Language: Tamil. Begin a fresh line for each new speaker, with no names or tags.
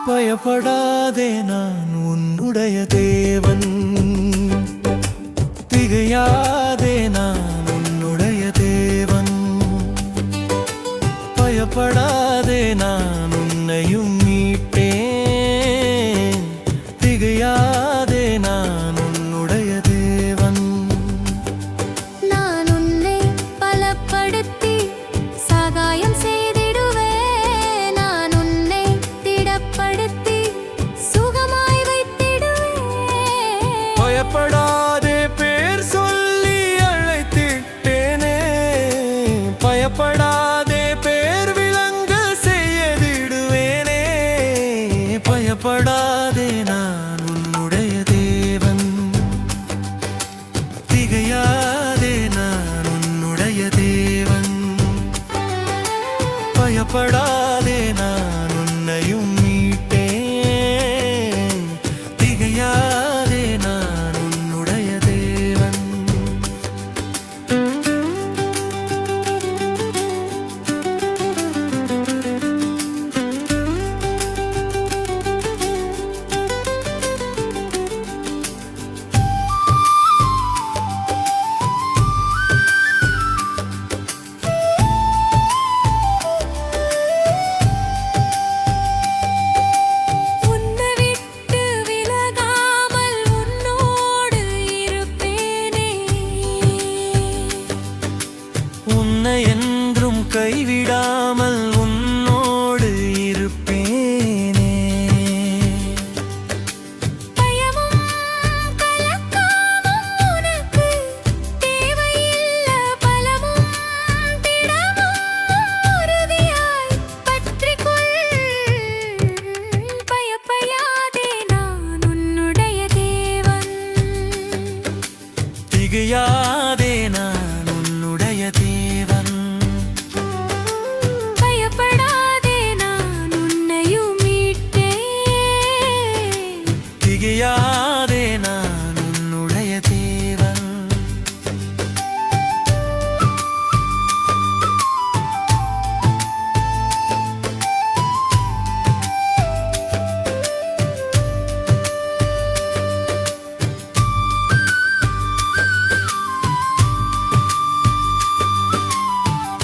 பயப்படாதே நான் உன்னுடைய தேவன், திகையாதே நான் உன்னுடைய தேவன். பயப்படாதே நான் உன்னையும் மீட்டேன், திகையாதே நான் உன்னுடைய தேவன்.
நான் உன்னை பலப்படுத்தி சகாயம் செய்திடுவேன், நான் உன்னை திடப்படுத்தி சுகமாய் வைத்திடுவேன்.
பயப்படாதே பேர் சொல்லி அழைத்திட்டேனே, பயப்படாதே பேர் விளங்க செய்திடுவேனே. பயப்படாதே நான் உன்னுடைய தேவன், திகையாதே நான் உன்னுடைய தேவன். பயப்படாதே நான் உன்னையும் மீட்டேன், திகையாதே நான் உன்னுடைய தேவன்.
உன்னை விட்டு விலகாமல் உன்னோடு இருப்பேனே,
உன்னை என்றும் கைவிடாமல்